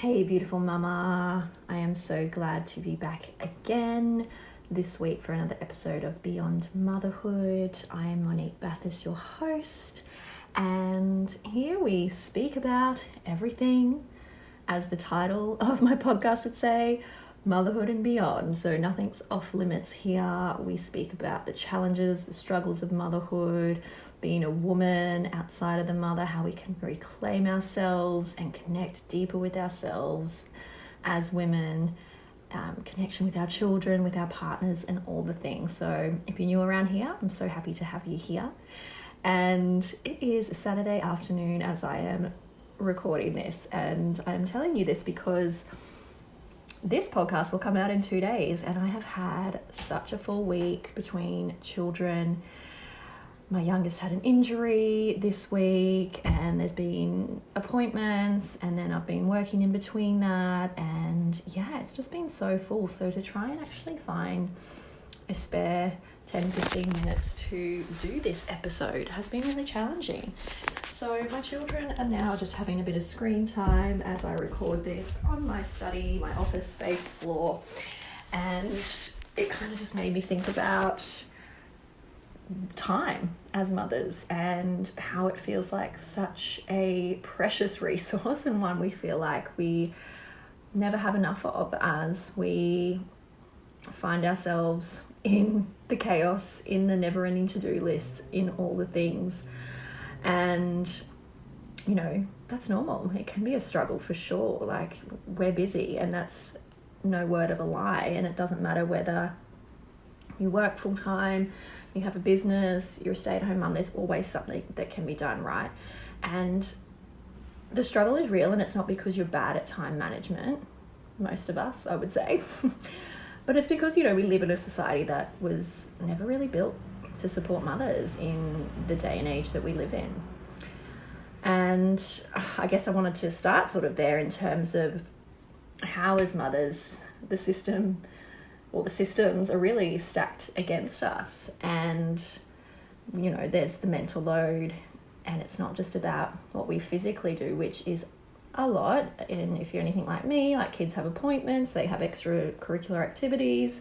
Hey beautiful mama, I am so glad to be back again this week for another episode of Beyond Motherhood. I am Monique Bathurst, your host, and here we speak about everything, as the title of my podcast would say, motherhood and beyond. So nothing's off limits here. We speak about the challenges, the struggles of motherhood, being a woman outside of the mother, how we can reclaim ourselves and connect deeper with ourselves as women, connection with our children, with our partners, and all the things. So if you're new around here, I'm so happy to have you here. And it is a Saturday afternoon as I am recording this, and I'm telling you this because this podcast will come out in 2 days, and I have had such a full week between children. My youngest had an injury this week, and there's been appointments, and then I've been working in between that, and yeah, it's just been so full. So to try and actually find a spare 10-15 minutes to do this episode has been really challenging. So my children are now just having a bit of screen time as I record this on my study, my office space floor, and it kind of just made me think about time as mothers and how it feels like such a precious resource, and one we feel like we never have enough of as we find ourselves in the chaos, in the never-ending to-do lists, in all the things. And you know, that's normal. It can be a struggle for sure. Like, we're busy, and that's no word of a lie. And it doesn't matter whether you work full-time, you have a business, you're a stay-at-home mum, there's always something that can be done, right? And the struggle is real, and it's not because you're bad at time management, most of us, I would say, but it's because, you know, we live in a society that was never really built to support mothers in the day and age that we live in. And I guess I wanted to start sort of there in terms of how, as mothers, the system or the systems are really stacked against us. And, you know, there's the mental load, and it's not just about what we physically do, which is a lot. And if you're anything like me, like, kids have appointments, they have extracurricular activities,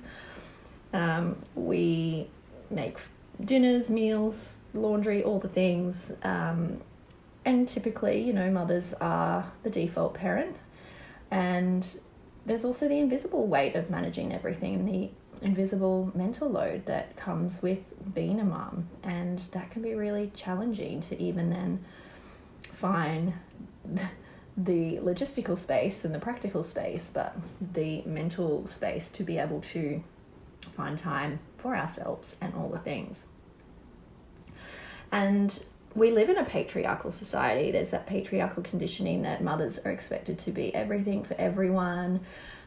we make dinners, meals, laundry, all the things. And typically, you know, mothers are the default parent, and there's also the invisible weight of managing everything and the invisible mental load that comes with being a mum, and that can be really challenging to even then find the logistical space and the practical space, but the mental space to be able to find time for ourselves and all the things. And we live in a patriarchal society. There's that patriarchal conditioning that mothers are expected to be everything for everyone,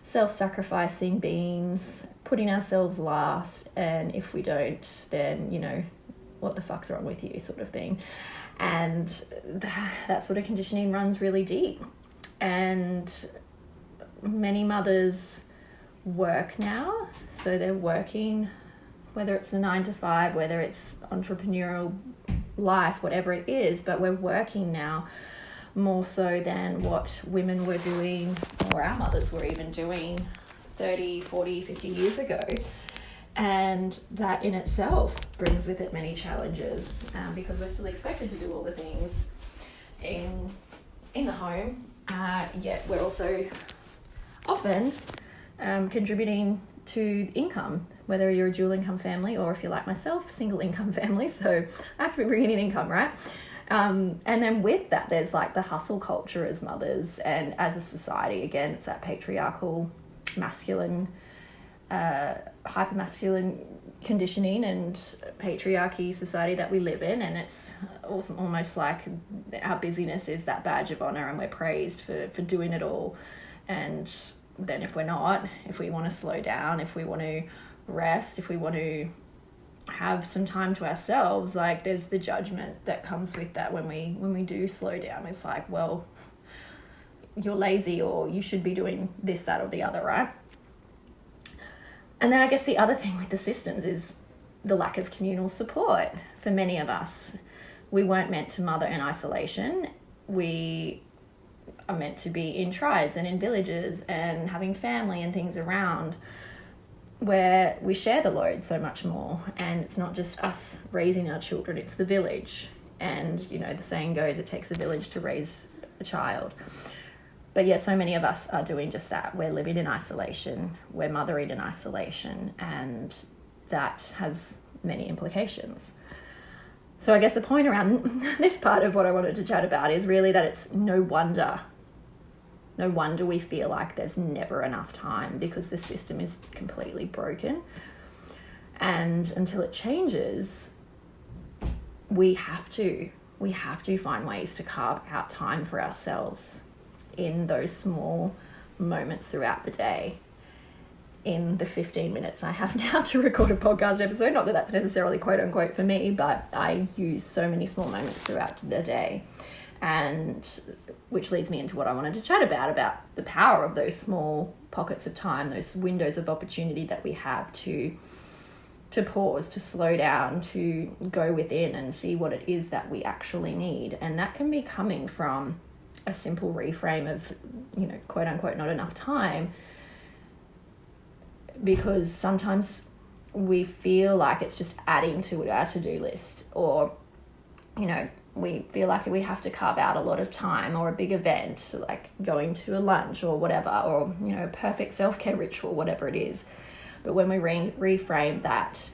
self-sacrificing beings, putting ourselves last, and if we don't, then, you know, what the fuck's wrong with you, sort of thing. And that sort of conditioning runs really deep. And many mothers work now, so they're working, whether it's the 9 to 5, whether it's entrepreneurial life, whatever it is, but we're working now more so than what women were doing, or our mothers were even doing 30, 40, 50 years ago. And that in itself brings with it many challenges, because we're still expected to do all the things in the home, yet we're also often contributing to income, whether you're a dual income family or, if you're like myself, single income family. So I have to be bringing in income, right? And then with that, there's like the hustle culture as mothers, and as a society, again, it's that patriarchal, masculine, hyper-masculine conditioning and patriarchy society that we live in. And it's also almost like our busyness is that badge of honor, and we're praised for doing it all. And then if we're not, if we want to slow down, if we want to rest, if we want to have some time to ourselves, like, there's the judgment that comes with that when we do slow down. It's like, well, you're lazy, or you should be doing this, that, or the other, right? And then I guess the other thing with the systems is the lack of communal support. For many of us, we weren't meant to mother in isolation. We are meant to be in tribes and in villages and having family and things around, where we share the load so much more, and it's not just us raising our children, it's the village. And the saying goes, it takes a village to raise a child. But yet so many of us are doing just that. We're living in isolation, we're mothering in isolation, and that has many implications. So I guess the point around this part of what I wanted to chat about is really that it's no wonder we feel like there's never enough time, because the system is completely broken. And until it changes, we have to find ways to carve out time for ourselves in those small moments throughout the day. In the 15 minutes I have now to record a podcast episode, not that that's necessarily quote unquote for me, but I use so many small moments throughout the day. And which leads me into what I wanted to chat about the power of those small pockets of time, those windows of opportunity that we have to pause, to slow down, to go within and see what it is that we actually need. And that can be coming from a simple reframe of, quote unquote, not enough time, because sometimes we feel like it's just adding to our to-do list, or, we feel like we have to carve out a lot of time, or a big event, like going to a lunch or whatever, or, a perfect self-care ritual, whatever it is. But when we reframe that,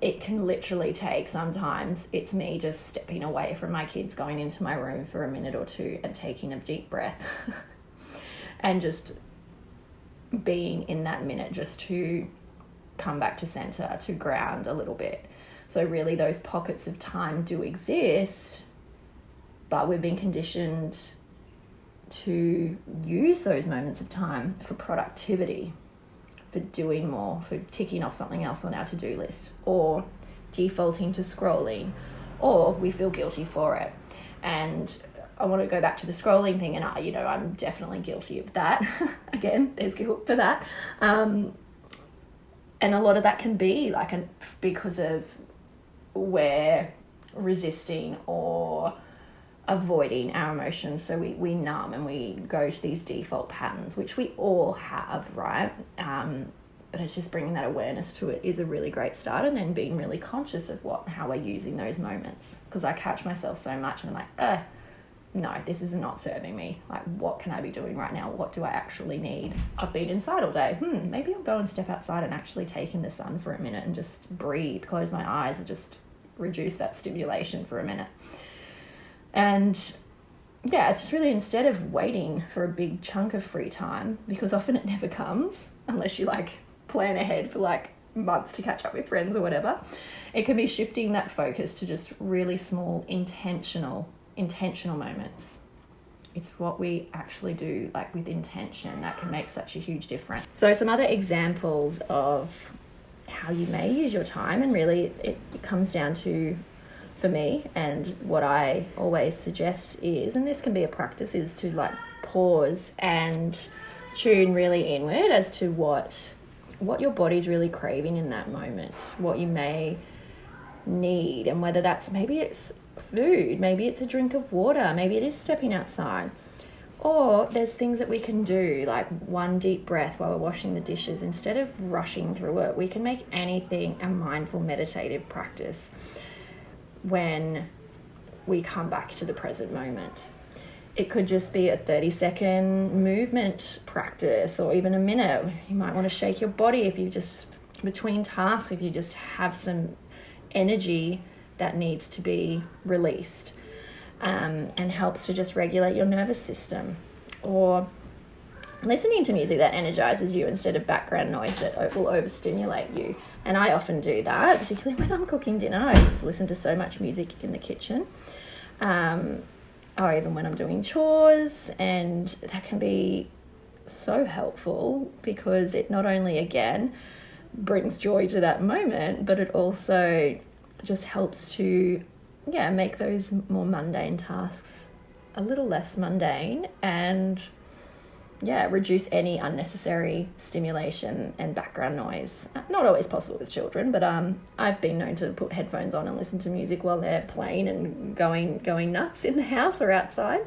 it can literally take, sometimes it's me just stepping away from my kids, going into my room for a minute or two and taking a deep breath and just being in that minute, just to come back to center, to ground a little bit. So really those pockets of time do exist, but we've been conditioned to use those moments of time for productivity, for doing more, for ticking off something else on our to-do list, or defaulting to scrolling, or we feel guilty for it. And I want to go back to the scrolling thing, and I'm definitely guilty of that. Again, there's guilt for that. And a lot of that can be because of we're resisting or avoiding our emotions. So we numb and we go to these default patterns, which we all have, right? But it's just bringing that awareness to it is a really great start, and then being really conscious of how we're using those moments. Because I catch myself so much and I'm like, no, this is not serving me. Like, what can I be doing right now? What do I actually need? I've been inside all day. Maybe I'll go and step outside and actually take in the sun for a minute and just breathe, close my eyes and just reduce that stimulation for a minute. And yeah, it's just really, instead of waiting for a big chunk of free time, because often it never comes unless you plan ahead for months to catch up with friends or whatever, it can be shifting that focus to just really small intentional moments. It's what we actually do with intention that can make such a huge difference. So some other examples of how you may use your time, and really it comes down to, for me, and what I always suggest is, and this can be a practice, is to pause and tune really inward as to what your body's really craving in that moment, what you may need, and whether that's, maybe it's food, maybe it's a drink of water, maybe it is stepping outside, or there's things that we can do, like one deep breath while we're washing the dishes. Instead of rushing through it, we can make anything a mindful meditative practice when we come back to the present moment. It could just be a 30-second movement practice, or even a minute. You might want to shake your body if you just, between tasks, if you just have some energy that needs to be released, and helps to just regulate your nervous system. Or listening to music that energizes you instead of background noise that will overstimulate you. And I often do that, particularly when I'm cooking dinner. I listen to so much music in the kitchen, or even when I'm doing chores, and that can be so helpful, because it not only, again, brings joy to that moment, but it also just helps to make those more mundane tasks a little less mundane, and reduce any unnecessary stimulation and background noise. Not always possible with children, but I've been known to put headphones on and listen to music while they're playing and going nuts in the house or outside.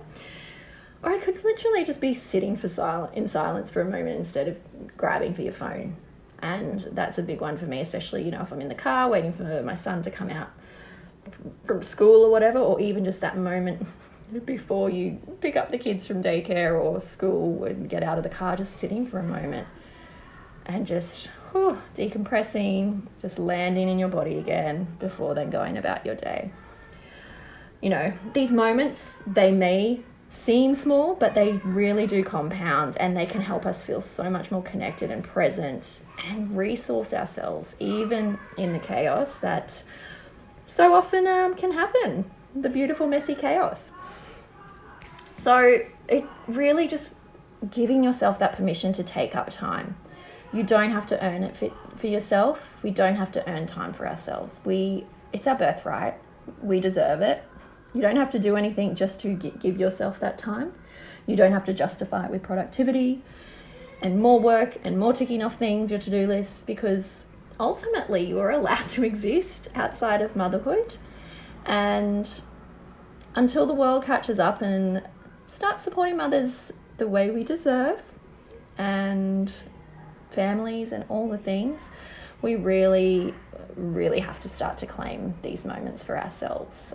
Or it could literally just be sitting in silence for a moment instead of grabbing for your phone. And that's a big one for me, especially, you know, if I'm in the car waiting for my son to come out from school or whatever, or even just that moment before you pick up the kids from daycare or school and get out of the car, just sitting for a moment and just decompressing, just landing in your body again before then going about your day. You know, these moments, they may seem small, but they really do compound, and they can help us feel so much more connected and present and resource ourselves, even in the chaos that so often can happen, the beautiful, messy chaos. So it really just giving yourself that permission to take up time. You don't have to earn it for yourself. We don't have to earn time for ourselves. It's our birthright. We deserve it. You don't have to do anything just to give yourself that time. You don't have to justify it with productivity and more work and more ticking off things, your to-do list, because ultimately you are allowed to exist outside of motherhood. And until the world catches up and starts supporting mothers the way we deserve, and families and all the things, we really, really have to start to claim these moments for ourselves,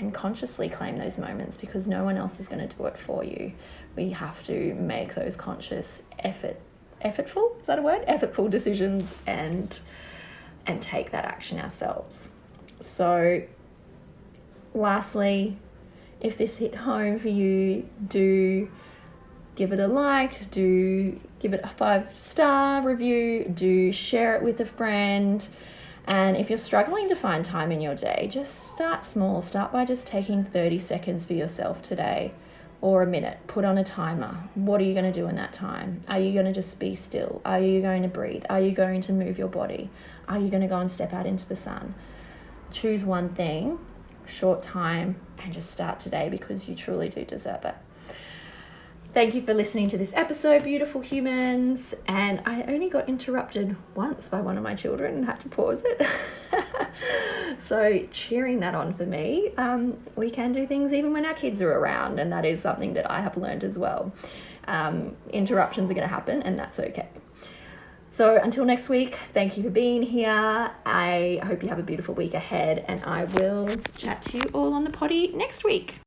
and consciously claim those moments, because no one else is going to do it for you. We have to make those conscious effortful, is that a word? Effortful decisions and take that action ourselves. So lastly, if this hit home for you, do give it a like, do give it a 5-star review, do share it with a friend. And if you're struggling to find time in your day, just start small. Start by just taking 30 seconds for yourself today, or a minute. Put on a timer. What are you going to do in that time? Are you going to just be still? Are you going to breathe? Are you going to move your body? Are you going to go and step out into the sun? Choose one thing, short time, and just start today, because you truly do deserve it. Thank you for listening to this episode, beautiful humans. And I only got interrupted once by one of my children and had to pause it. So cheering that on for me. We can do things even when our kids are around, and that is something that I have learned as well. Interruptions are going to happen, and that's okay. So until next week, thank you for being here. I hope you have a beautiful week ahead, and I will chat to you all on the potty next week.